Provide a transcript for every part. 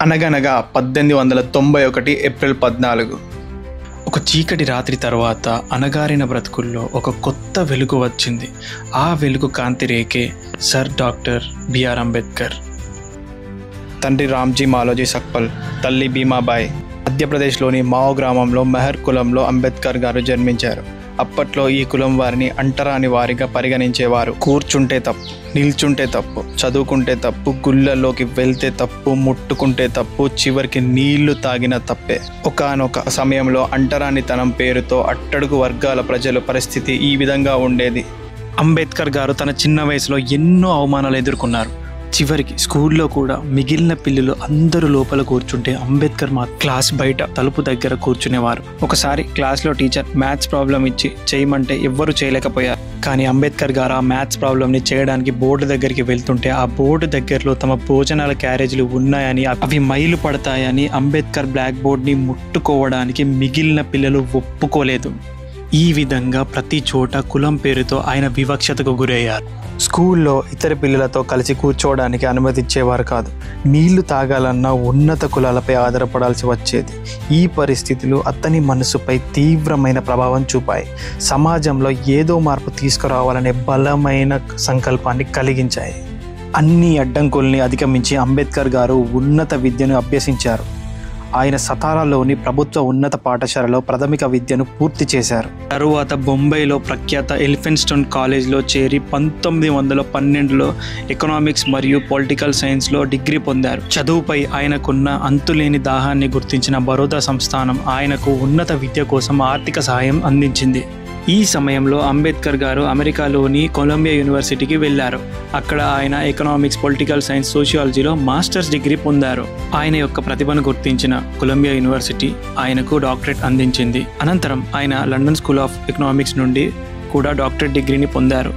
అనగనగా 1891 ఏప్రిల్ 14 ఒక చీకటి రాత్రి తర్వాత అణగారిన బ్రతుకుల్లో ఒక కొత్త వెలుగు వచ్చింది. ఆ వెలుగు కాంతి రేకే సర్ డాక్టర్ బిఆర్ అంబేద్కర్. తండ్రి రామ్జీ మాలోజీ సక్పల్, తల్లి భీమాబాయి. మధ్యప్రదేశ్లోని మావో గ్రామంలో మెహర్ కులంలో అంబేద్కర్ గారు జన్మించారు. అప్పట్లో ఈ కులం వారిని అంటరాని వారిగా పరిగణించేవారు. కూర్చుంటే తప్పు, నిల్చుంటే తప్పు, చదువుకుంటే తప్పు, గుళ్ళల్లోకి వెళ్తే తప్పు, ముట్టుకుంటే తప్పు, చివరికి నీళ్లు తాగిన తప్పే. ఒకానొక సమయంలో అంటరానితనం పేరుతో అట్టడుగు వర్గాల ప్రజల పరిస్థితి ఈ విధంగా ఉండేది. అంబేద్కర్ గారు తన చిన్న వయసులో ఎన్నో అవమానాలు ఎదుర్కొన్నారు. చివరికి స్కూల్లో కూడా మిగిలిన పిల్లలు అందరూ లోపల కూర్చుంటే అంబేద్కర్ మా క్లాస్ బయట తలుపు దగ్గర కూర్చునేవారు. ఒకసారి క్లాస్లో టీచర్ మ్యాథ్స్ ప్రాబ్లం ఇచ్చి చేయమంటే ఎవ్వరూ చేయలేకపోయారు. కానీ అంబేద్కర్ గారు ఆ మ్యాథ్స్ ప్రాబ్లంని చేయడానికి బోర్డు దగ్గరికి వెళ్తుంటే ఆ బోర్డు దగ్గరలో తమ భోజనాల క్యారేజీలు ఉన్నాయని, అవి మైలు పడతాయని అంబేద్కర్ బ్లాక్ బోర్డ్ని ముట్టుకోవడానికి మిగిలిన పిల్లలు ఒప్పుకోలేదు. ఈ విధంగా ప్రతి చోట కులం పేరుతో ఆయన వివక్షతకు గురయ్యారు. స్కూల్లో ఇతర పిల్లలతో కలిసి కూర్చోవడానికి అనుమతించేవారు కాదు. నీళ్లు తాగాలన్నా ఉన్నత కులాలపై ఆధారపడాల్సి వచ్చేది. ఈ పరిస్థితులు అతని మనసుపై తీవ్రమైన ప్రభావం చూపాయి. సమాజంలో ఏదో మార్పు తీసుకురావాలనే బలమైన సంకల్పాన్ని కలిగించాయి. అన్ని అడ్డంకుల్ని అధిగమించి అంబేద్కర్ గారు ఉన్నత విద్యను అభ్యసించారు. ఆయన సతారాలోని ప్రభుత్వ ఉన్నత పాఠశాలలో ప్రాథమిక విద్యను పూర్తి చేశారు. తరువాత బొంబాయిలో ప్రఖ్యాత ఎలిఫెంట్స్టోన్ కాలేజ్లో చేరి 1912లో ఎకనామిక్స్ మరియు పొలిటికల్ సైన్స్లో డిగ్రీ పొందారు. చదువుపై ఆయనకున్న అంతులేని దాహాన్ని గుర్తించిన బరోదా సంస్థానం ఆయనకు ఉన్నత విద్య కోసం ఆర్థిక సహాయం అందించింది. ఈ సమయంలో అంబేద్కర్ గారు అమెరికాలోని కొలంబియా యూనివర్సిటీకి వెళ్లారు. అక్కడ ఆయన ఎకనామిక్స్, పొలిటికల్ సైన్స్, సోషియాలజీలో మాస్టర్స్ డిగ్రీ పొందారు. ఆయన యొక్క ప్రతిభను గుర్తించిన కొలంబియా యూనివర్సిటీ ఆయనకు డాక్టరేట్ అందించింది. అనంతరం ఆయన లండన్ స్కూల్ ఆఫ్ ఎకనామిక్స్ నుండి కూడా డాక్టరేట్ డిగ్రీని పొందారు.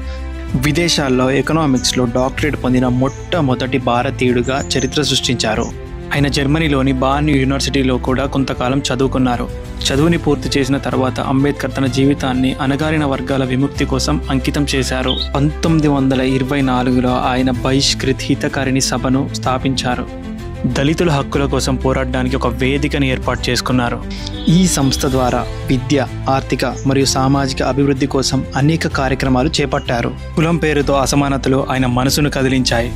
విదేశాల్లో ఎకనామిక్స్లో డాక్టరేట్ పొందిన మొట్టమొదటి భారతీయుడిగా చరిత్ర సృష్టించారు. ఆయన జర్మనీలోని బార్న్ యూనివర్సిటీలో కూడా కొంతకాలం చదువుకున్నారు. చదువుని పూర్తి చేసిన తర్వాత అంబేద్కర్ తన జీవితాన్ని అణగారిన వర్గాల విముక్తి కోసం అంకితం చేశారు. 1924లో ఆయన బహిష్కృత్ హితకారిణి సభను స్థాపించారు. దళితుల హక్కుల కోసం పోరాడడానికి ఒక వేదికను ఏర్పాటు చేసుకున్నారు. ఈ సంస్థ ద్వారా విద్య, ఆర్థిక మరియు సామాజిక అభివృద్ధి కోసం అనేక కార్యక్రమాలు చేపట్టారు. కులం పేరుతో అసమానతలు ఆయన మనసును కదిలించాయి.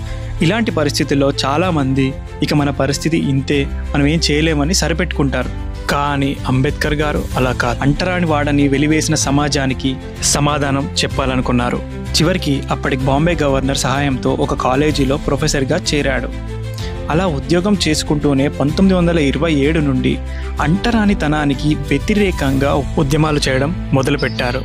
ఇలాంటి పరిస్థితుల్లో చాలామంది ఇక మన పరిస్థితి ఇంతే, మనం ఏం చేయలేమని సరిపెట్టుకుంటారు. కానీ అంబేద్కర్ గారు అలా కాదు. అంటరాని వాడని వెలివేసిన సమాజానికి సమాధానం చెప్పాలనుకున్నారు. చివరికి అప్పటి బాంబే గవర్నర్ సహాయంతో ఒక కాలేజీలో ప్రొఫెసర్గా చేరాడు. అలా ఉద్యోగం చేసుకుంటూనే 1927 నుండి అంటరానితనానికి వ్యతిరేకంగా ఉద్యమాలు చేయడం మొదలుపెట్టారు.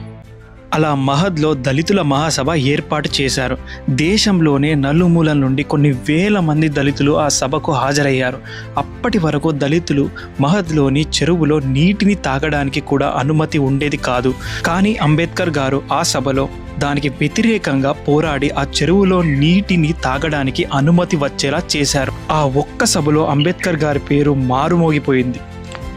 అలా మహద్లో దళితుల మహాసభ ఏర్పాటు చేశారు. దేశంలోనే నలుమూల నుండి కొన్ని వేల మంది దళితులు ఆ సభకు హాజరయ్యారు. అప్పటి వరకు దళితులు మహద్లోని చెరువులో నీటిని తాగడానికి కూడా అనుమతి ఉండేది కాదు. కానీ అంబేద్కర్ గారు ఆ సభలో దానికి వ్యతిరేకంగా పోరాడి ఆ చెరువులో నీటిని తాగడానికి అనుమతి వచ్చేలా చేశారు. ఆ ఒక్క సభలో అంబేద్కర్ గారి పేరు మారుమోగిపోయింది.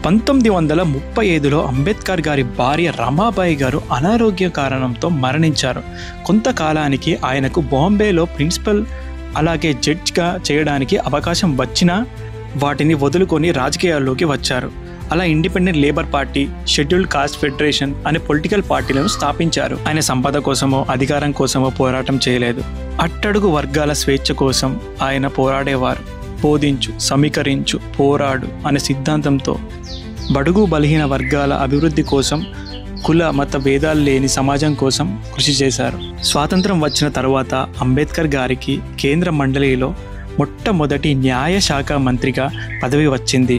1935లో అంబేద్కర్ గారి భార్య రమాబాయి గారు అనారోగ్య కారణంతో మరణించారు. కొంతకాలానికి ఆయనకు బాంబేలో ప్రిన్సిపల్ అలాగే జడ్జిగా చేయడానికి అవకాశం వచ్చినా వాటిని వదులుకొని రాజకీయాల్లోకి వచ్చారు. అలా independent labour party, scheduled cost federation అనే పొలిటికల్ పార్టీలను స్థాపించారు. ఆయన సంపద కోసమో అధికారం కోసమో పోరాటం చేయలేదు. అట్టడుగు వర్గాల స్వేచ్ఛ కోసం ఆయన పోరాడేవారు. బోధించు, సమీకరించు, పోరాడు అనే సిద్ధాంతంతో బడుగు బలహీన వర్గాల అభివృద్ధి కోసం, కుల మత భేదాలు లేని సమాజం కోసం కృషి చేశారు. స్వాతంత్రం వచ్చిన తర్వాత అంబేద్కర్ గారికి కేంద్ర మండలిలో మొట్టమొదటి న్యాయశాఖ మంత్రిగా పదవి వచ్చింది.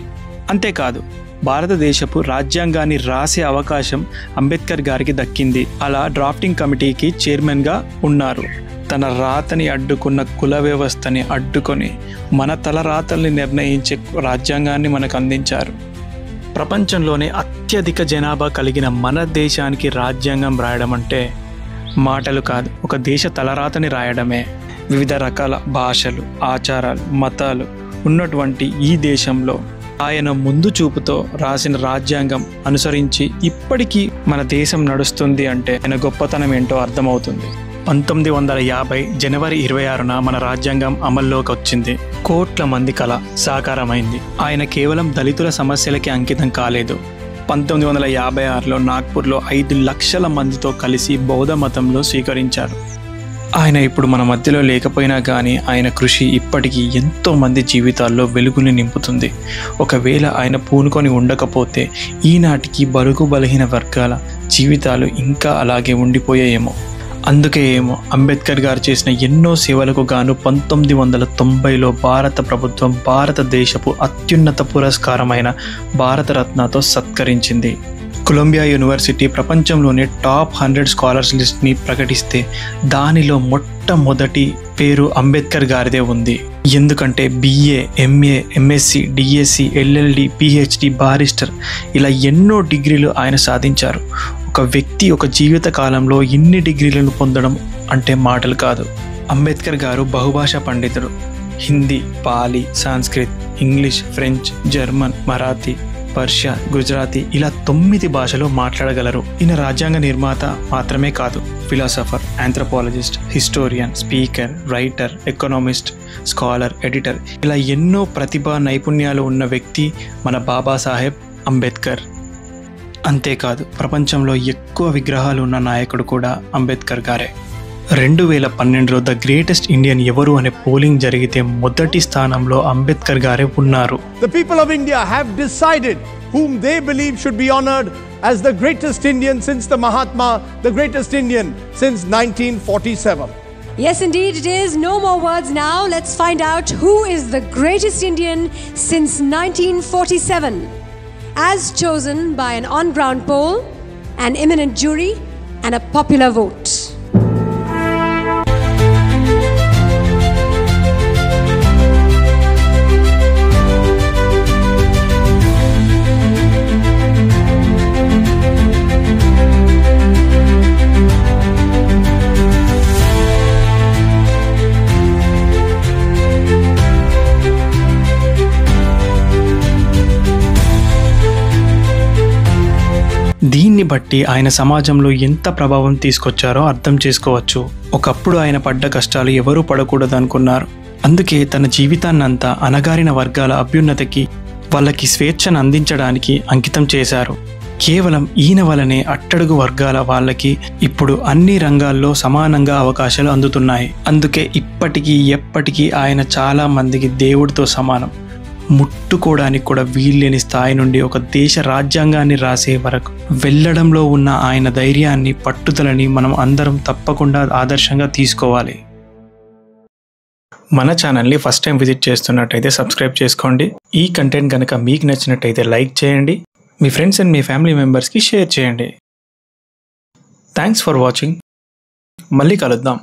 అంతేకాదు, భారతదేశపు రాజ్యాంగాన్ని రాసే అవకాశం అంబేద్కర్ గారికి దక్కింది. అలా డ్రాఫ్టింగ్ కమిటీకి చైర్మన్గా ఉన్నారు. తన రాతని అడ్డుకున్న కుల వ్యవస్థని అడ్డుకొని మన తలరాతల్ని నిర్ణయించే రాజ్యాంగాన్ని మనకు అందించారు. ప్రపంచంలోనే అత్యధిక జనాభా కలిగిన మన దేశానికి రాజ్యాంగం రాయడం అంటే మాటలు కాదు, ఒక దేశ తలరాతని రాయడమే. వివిధ రకాల భాషలు, ఆచారాలు, మతాలు ఉన్నటువంటి ఈ దేశంలో ఆయన ముందు చూపుతో రాసిన రాజ్యాంగం అనుసరించి ఇప్పటికీ మన దేశం నడుస్తుంది అంటే ఆయన గొప్పతనం ఏంటో అర్థమవుతుంది. 1950 జనవరి 26న మన రాజ్యాంగం అమల్లోకి వచ్చింది. కోట్ల మంది కళ సాకారమైంది. ఆయన కేవలం దళితుల సమస్యలకి అంకితం కాలేదు. 1956లో నాగ్పూర్లో 5 లక్షల మందితో కలిసి బౌద్ధ మతంలో స్వీకరించారు. ఆయన ఇప్పుడు మన మధ్యలో లేకపోయినా కానీ ఆయన కృషి ఇప్పటికీ ఎంతో మంది జీవితాల్లో వెలుగుని నింపుతుంది. ఒకవేళ ఆయన పూనుకొని ఉండకపోతే ఈనాటికి బడుగు బలహీన వర్గాల జీవితాలు ఇంకా అలాగే ఉండిపోయాయేమో. అందుకే ఏమో అంబేద్కర్ గారు చేసిన ఎన్నో సేవలకు గాను 1990లో భారత ప్రభుత్వం భారతదేశపు అత్యున్నత పురస్కారమైన భారతరత్నతో సత్కరించింది. కొలంబియా యూనివర్సిటీ ప్రపంచంలోనే టాప్ 100 స్కాలర్స్ లిస్ట్ని ప్రకటిస్తే దానిలో మొట్టమొదటి పేరు అంబేద్కర్ గారిదే ఉంది. ఎందుకంటే BA, MA, MSc, DSc, LLD, PhD, barrister ఇలా ఎన్నో డిగ్రీలు ఆయన సాధించారు. ఒక వ్యక్తి ఒక జీవిత కాలంలో ఇన్ని డిగ్రీలను పొందడం అంటే మాటలు కాదు. అంబేద్కర్ గారు బహుభాషా పండితుడు. Hindi, Pali, Sanskrit, English, French, German, Marathi, Persia, Gujarati ఇలా 9 భాషలు మాట్లాడగలరు. ఈయన రాజ్యాంగ నిర్మాత మాత్రమే కాదు, philosopher, anthropologist, historian, speaker, writer, economist, scholar, editor ఇలా ఎన్నో ప్రతిభా నైపుణ్యాలు ఉన్న వ్యక్తి మన బాబాసాహెబ్ అంబేద్కర్. అంతేకాదు ప్రపంచంలో ఎక్కువ విగ్రహాలు ఉన్న నాయకుడు కూడా అంబేద్కర్ గారే. 2012లో ద గ్రేటెస్ట్ ఇండియన్ ఎవరు అనే పోలింగ్ జరిగితే మొదటి స్థానంలో అంబేద్కర్ గారే ఉన్నారు. The people of India have decided whom they believe should be honored as the greatest Indian since the Mahatma, the greatest Indian since 1947. Yes, indeed it is. No more words now. Let's find out who is the greatest Indian since 1947. As chosen by an on-ground poll, an eminent jury and a popular vote. దీన్ని బట్టి ఆయన సమాజంలో ఎంత ప్రభావం తీసుకొచ్చారో అర్థం చేసుకోవచ్చు. ఒకప్పుడు ఆయన పడ్డ కష్టాలు ఎవరూ పడకూడదు అనుకున్నారు. అందుకే తన జీవితాన్నంతా అణగారిన వర్గాల అభ్యున్నతికి, వాళ్ళకి స్వేచ్ఛను అందించడానికి అంకితం చేశారు. కేవలం ఈయన వలనే అట్టడుగు వర్గాల వాళ్ళకి ఇప్పుడు అన్ని రంగాల్లో సమానంగా అవకాశాలు అందుతున్నాయి. అందుకే ఇప్పటికీ ఎప్పటికీ ఆయన చాలా మందికి దేవుడితో సమానం. ముట్టుకోవడానికి కూడా వీల్లేని స్థాయి నుండి ఒక దేశ రాజ్యాంగాన్ని రాసే వరకు వెళ్ళడంలో ఉన్న ఆయన ధైర్యాన్ని, పట్టుదలని మనం అందరం తప్పకుండా ఆదర్శంగా తీసుకోవాలి. మన ఛానల్ని ఫస్ట్ టైం విజిట్ చేస్తున్నట్టయితే సబ్స్క్రైబ్ చేసుకోండి. ఈ కంటెంట్ కనుక మీకు నచ్చినట్టయితే లైక్ చేయండి. మీ ఫ్రెండ్స్ అండ్ మీ ఫ్యామిలీ మెంబర్స్కి షేర్ చేయండి. Thanks for watching. మళ్ళీ కలుద్దాం.